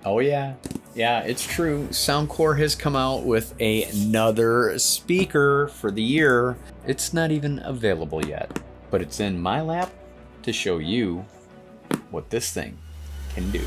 Oh yeah, yeah, it's true. Soundcore has come out with another speaker for the year. It's not even available yet, but it's in my lap to show you what this thing can do.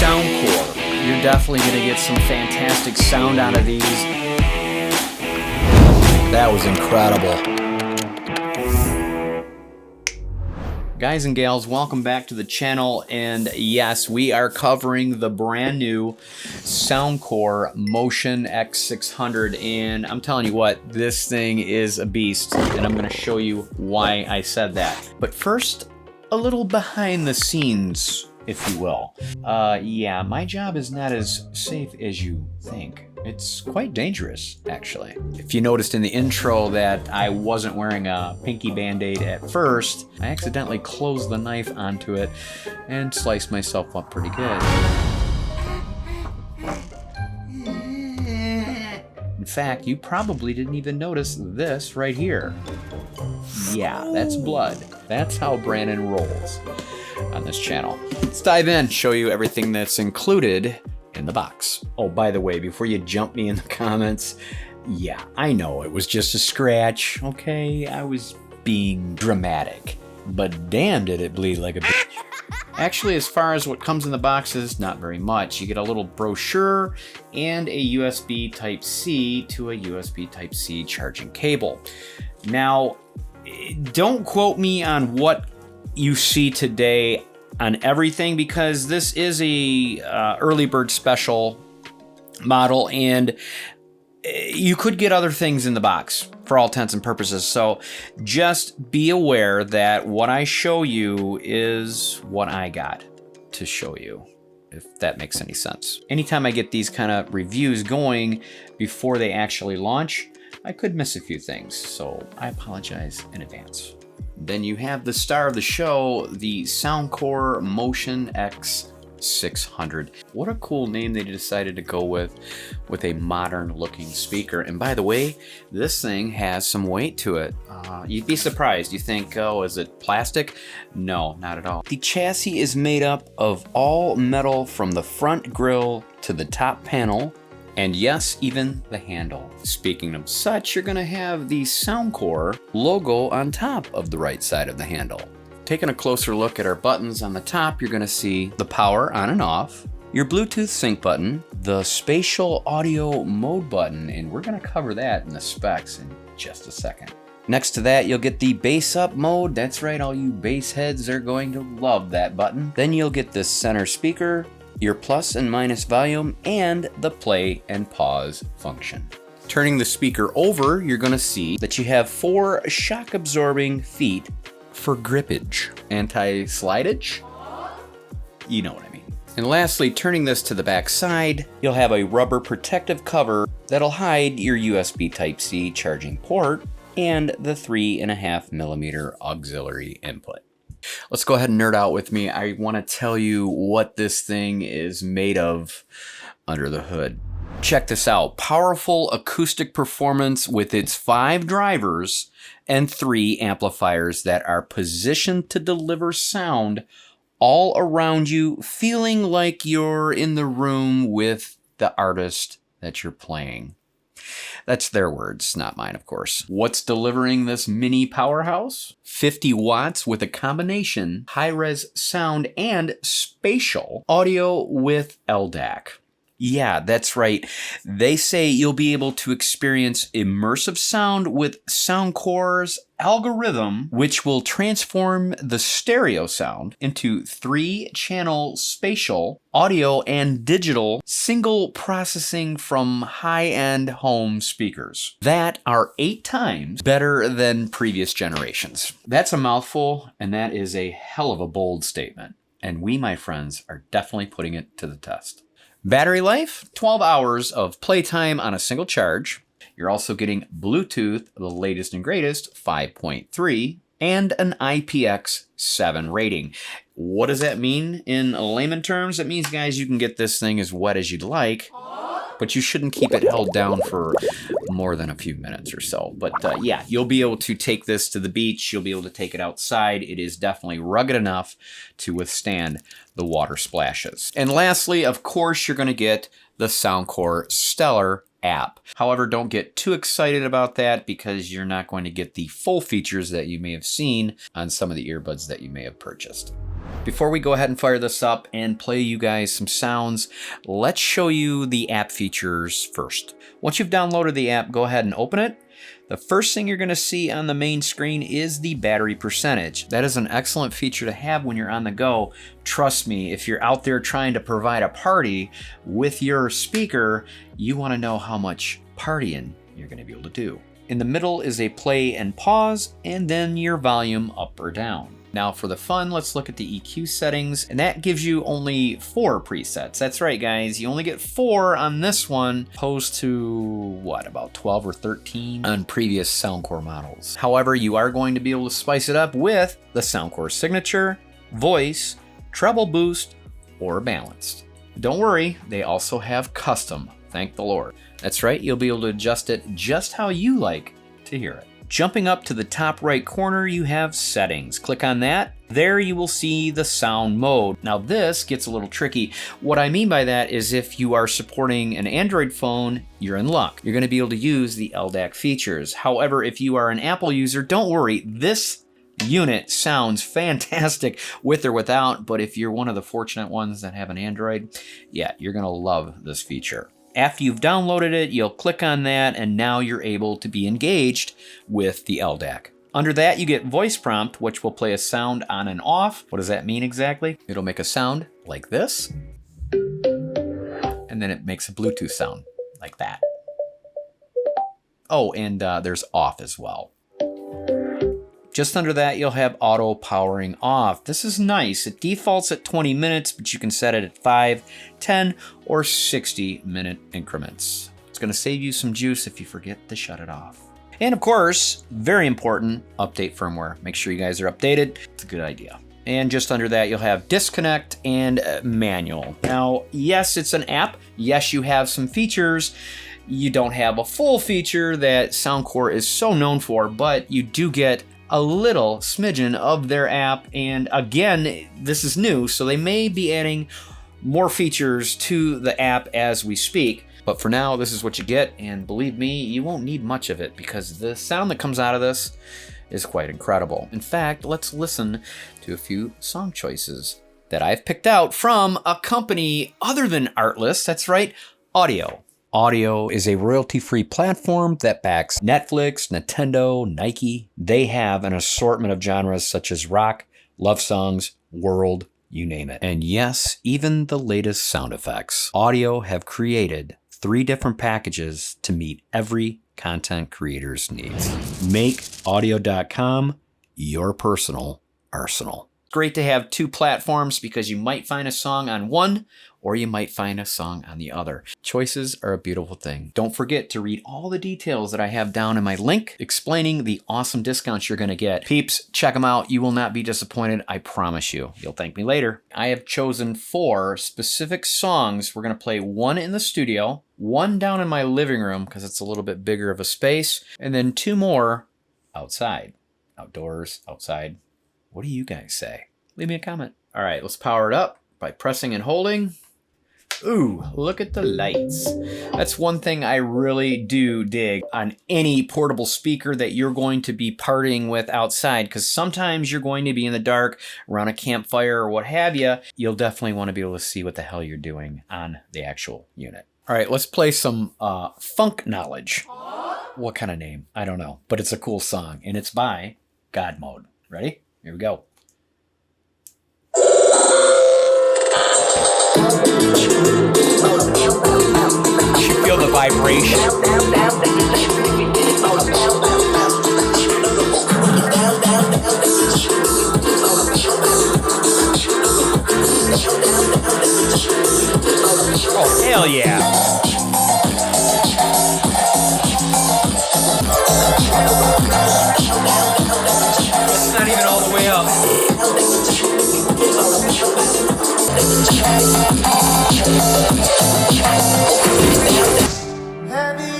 Soundcore. You're definitely going to get some fantastic sound out of these. That was incredible. Guys and gals, welcome back to the channel. And yes, we are covering the brand new Soundcore Motion X600. And I'm telling you what, this thing is a beast. And I'm going to show you why I said that. But first, a little behind the scenes, if you will. Yeah, my job is not as safe as you think. It's quite dangerous, actually. If you noticed in the intro that I wasn't wearing a pinky band-aid at first, I accidentally closed the knife onto it and sliced myself up pretty good. In fact, you probably didn't even notice this right here. Yeah, that's blood. That's how Brannon rolls on this channel. Let's dive in, show you everything that's included in the box. Oh, by the way, before you jump me in the comments, yeah, I know it was just a scratch, okay? I was being dramatic, but damn did it bleed like a bitch. Actually, as far as what comes in the boxes, not very much. You get a little brochure and a USB Type-C to a USB Type-C charging cable. Now, don't quote me on what you see today on everything, because this is a early bird special model, and you could get other things in the box for all intents and purposes. So just be aware that what I show you is what I got to show you, if that makes any sense. Anytime I get these kind of reviews going before they actually launch, I could miss a few things, so I apologize in advance. Then you have the star of the show, the Soundcore Motion X600. What a cool name they decided to go with a modern looking speaker. And by the way, this thing has some weight to it. You'd be surprised. You think, oh, is it plastic? No, not at all. The chassis is made up of all metal from the front grille to the top panel, and yes, even the handle. Speaking of such, you're gonna have the Soundcore logo on top of the right side of the handle. Taking a closer look at our buttons on the top, you're gonna see the power on and off, your Bluetooth sync button, the spatial audio mode button, and we're gonna cover that in the specs in just a second. Next to that, you'll get the bass up mode. That's right, all you bass heads are going to love that button. Then you'll get the center speaker, your plus and minus volume, and the play and pause function. Turning the speaker over, you're gonna see that you have 4 shock absorbing feet for grippage. Anti-slidage? You know what I mean. And lastly, turning this to the back side, you'll have a rubber protective cover that'll hide your USB Type-C charging port and the 3.5mm auxiliary input. Let's go ahead and nerd out with me. I want to tell you what this thing is made of under the hood. Check this out. Powerful acoustic performance with its 5 drivers and 3 amplifiers that are positioned to deliver sound all around you, feeling like you're in the room with the artist that you're playing. That's their words, not mine, of course. What's delivering this mini powerhouse? 50 watts with a combination high-res sound and spatial audio with LDAC. Yeah, that's right. They say you'll be able to experience immersive sound with Soundcore's algorithm, which will transform the stereo sound into 3-channel spatial audio and digital single processing from high-end home speakers that are 8 times better than previous generations. That's a mouthful, and that is a hell of a bold statement. And we, my friends, are definitely putting it to the test. Battery life, 12 hours of playtime on a single charge. You're also getting Bluetooth, the latest and greatest, 5.3, and an IPX7 rating. What does that mean in layman terms? It means, guys, you can get this thing as wet as you'd like, but you shouldn't keep it held down for more than a few minutes or so. But yeah, you'll be able to take this to the beach. You'll be able to take it outside. It is definitely rugged enough to withstand the water splashes. And lastly, of course, you're going to get the Soundcore Stellar app. However, don't get too excited about that because you're not going to get the full features that you may have seen on some of the earbuds that you may have purchased. Before we go ahead and fire this up and play you guys some sounds, let's show you the app features first. Once you've downloaded the app, go ahead and open it. The first thing you're going to see on the main screen is the battery percentage. That is an excellent feature to have when you're on the go. Trust me, if you're out there trying to provide a party with your speaker, you want to know how much partying you're going to be able to do. In the middle is a play and pause, and then your volume up or down. Now for the fun, let's look at the EQ settings, and that gives you only 4 presets. That's right, guys, you only get 4 on this one, opposed to, what, about 12 or 13 on previous Soundcore models. However, you are going to be able to spice it up with the Soundcore Signature, Voice, Treble Boost, or Balanced. Don't worry, they also have Custom, thank the Lord. That's right, you'll be able to adjust it just how you like to hear it. Jumping up to the top right corner, you have settings. Click on that. There you will see the sound mode. Now this gets a little tricky. What I mean by that is if you are supporting an Android phone, you're in luck. You're going to be able to use the LDAC features. However, if you are an Apple user, don't worry. This unit sounds fantastic with or without, but if you're one of the fortunate ones that have an Android, yeah, you're going to love this feature. After you've downloaded it, you'll click on that, and now you're able to be engaged with the LDAC. Under that, you get voice prompt, which will play a sound on and off. What does that mean exactly? It'll make a sound like this, and then it makes a Bluetooth sound like that. Oh, and there's off as well. Just under that, you'll have auto powering off. This is nice. It defaults at 20 minutes, but you can set it at 5, 10, or 60-minute increments. It's going to save you some juice if you forget to shut it off. And of course, very important, update firmware. Make sure you guys are updated. It's a good idea. And just under that, you'll have disconnect and manual. Now, yes, it's an app. Yes, you have some features. You don't have a full feature that Soundcore is so known for, but you do get a little smidgen of their app. And again, this is new, so they may be adding more features to the app as we speak. But for now, this is what you get, and believe me, you won't need much of it because the sound that comes out of this is quite incredible. In fact, let's listen to a few song choices that I've picked out from a company other than ARTLIST. That's right, Audio. Audio is a royalty-free platform that backs Netflix, Nintendo, Nike. They have an assortment of genres such as rock, love songs, world, you name it. And yes, even the latest sound effects. Audio have created 3 different packages to meet every content creator's needs. Make audio.com your personal arsenal. Great to have 2 platforms because you might find a song on one or you might find a song on the other. Choices are a beautiful thing. Don't forget to read all the details that I have down in my link explaining the awesome discounts you're gonna get. Peeps, check them out. You will not be disappointed, I promise you. You'll thank me later. I have chosen 4 specific songs. We're gonna play 1 in the studio, 1 down in my living room because it's a little bit bigger of a space, and then 2 more outside. Outdoors, outside. What do you guys say? Leave me a comment. All right, let's power it up by pressing and holding. Ooh, look at the lights. That's one thing I really do dig on any portable speaker that you're going to be partying with outside, because sometimes you're going to be in the dark around a campfire or what have you. You'll definitely want to be able to see what the hell you're doing on the actual unit. All right, let's play some funk knowledge. What kind of name? I don't know, but it's a cool song, and it's by God Mode. Ready? Here we go. You feel the vibration. Oh, hell yeah. It's not even all the way up. Heavy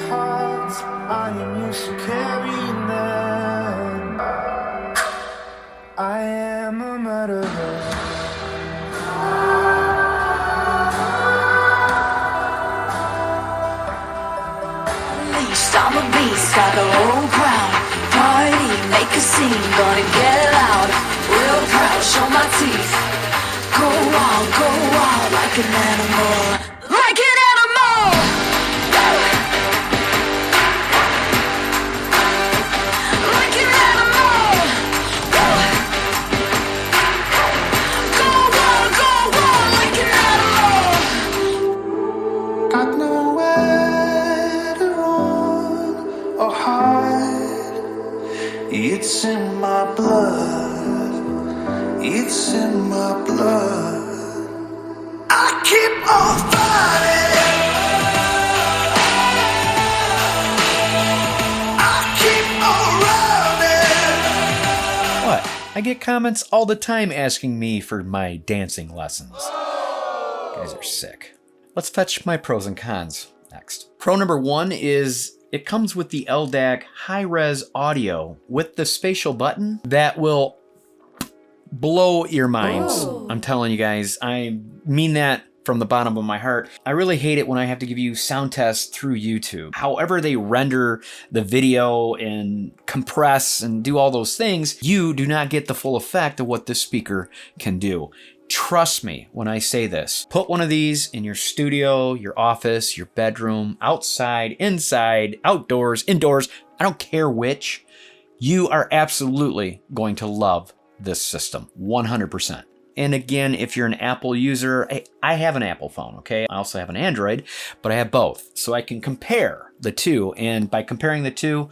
hearts, I am used to carrying them. I am a murderer. I'm a beast, got the whole crowd. Party, make a scene, gonna get it loud. Real proud, show my teeth. Go wild like an animal. Like an animal! Like an animal! Go wild like an animal! Got nowhere to run or hide. It's in my blood. It's in my blood. I keep on fighting. I keep on running. What? I get comments all the time asking me for my dancing lessons. You guys are sick. Let's fetch my pros and cons next. Pro number 1 is it comes with the LDAC high-res audio with the spatial button that will blow your minds. Oh. I'm telling you guys, I mean that from the bottom of my heart. I really hate it when I have to give you sound tests through YouTube. However they render the video and compress and do all those things, you do not get the full effect of what this speaker can do. Trust me when I say this. Put one of these in your studio, your office, your bedroom, outside, inside, outdoors, indoors, I don't care which. You are absolutely going to love this system, 100%. And again, if you're an Apple user, I have an Apple phone, okay? I also have an Android, but I have both. So I can compare the two, and by comparing the two,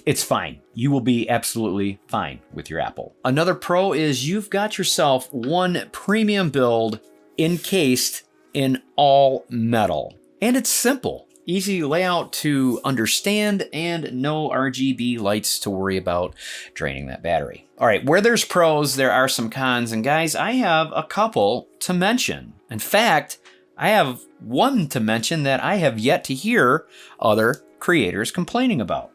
it's fine. You will be absolutely fine with your Apple. Another pro is you've got yourself one premium build encased in all metal. And it's simple. Easy layout to understand and no RGB lights to worry about draining that battery. All right, where there's pros, there are some cons. And guys, I have a couple to mention. In fact, I have one to mention that I have yet to hear other creators complaining about.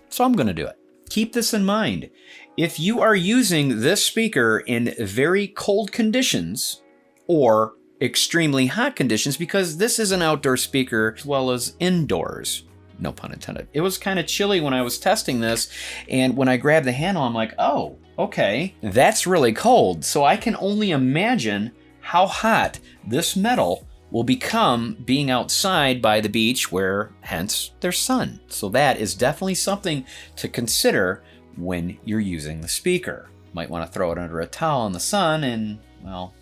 So I'm gonna do it. Keep this in mind. If you are using this speaker in very cold conditions or extremely hot conditions, because this is an outdoor speaker as well as indoors, no pun intended. It was kind of chilly when I was testing this, and when I grabbed the handle, I'm like, oh, okay, that's really cold. So I can only imagine how hot this metal will become being outside by the beach where hence there's sun. So that is definitely something to consider when you're using the speaker. Might want to throw it under a towel in the sun and, well,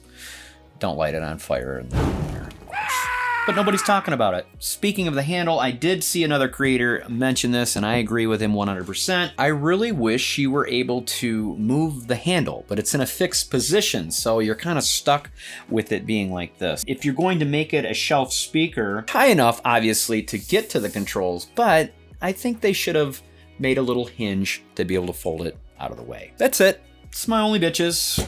don't light it on fire in there. But nobody's talking about it. Speaking of the handle, I did see another creator mention this, and I agree with him 100%. I really wish you were able to move the handle, but it's in a fixed position, so you're kind of stuck with it being like this. If you're going to make it a shelf speaker, high enough, obviously, to get to the controls, but I think they should have made a little hinge to be able to fold it out of the way. That's it. It's my only bitches.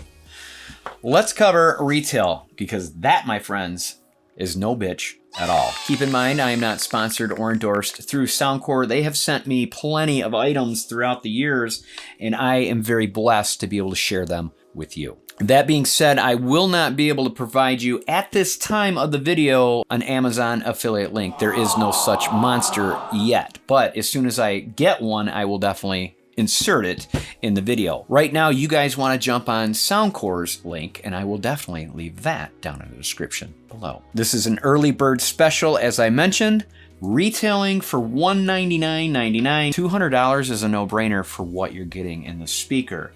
Let's cover retail, because that, my friends, is no bitch at all. Keep in mind, I am not sponsored or endorsed through Soundcore. They have sent me plenty of items throughout the years, and I am very blessed to be able to share them with you. That being said, I will not be able to provide you at this time of the video an Amazon affiliate link. There is no such monster yet, but as soon as I get one, I will definitely insert it in the video. Right now, you guys want to jump on Soundcore's link, and I will definitely leave that down in the description below. This is an early bird special, as I mentioned, retailing for $199.99. $200 is a no-brainer for what you're getting in the speaker.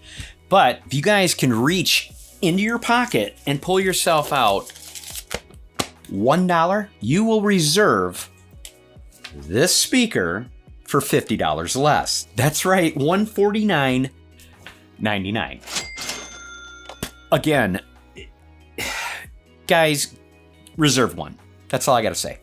But if you guys can reach into your pocket and pull yourself out $1, you will reserve this speaker for $50 less. That's right, $149.99. Again, guys, reserve one. That's all I gotta say.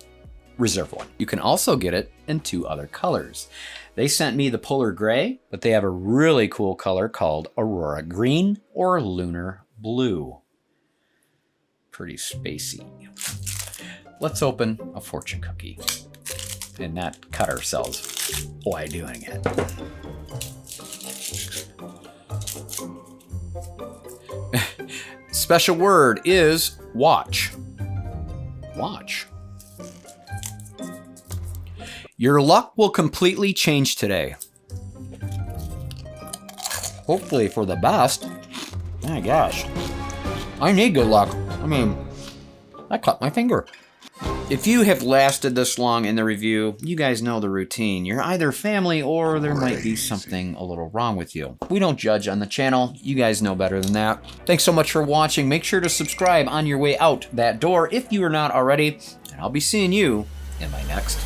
Reserve one. You can also get it in 2 other colors. They sent me the Polar Gray, but they have a really cool color called Aurora Green or Lunar Blue. Pretty spacey. Let's open a fortune cookie and not cut ourselves while doing it. Special word is watch. Watch. Your luck will completely change today. Hopefully for the best. My gosh. I need good luck. I mean, I cut my finger. If you have lasted this long in the review, you guys know the routine. You're either family or there might be something a little wrong with you. We don't judge on the channel. You guys know better than that. Thanks so much for watching. Make sure to subscribe on your way out that door if you are not already. And I'll be seeing you in my next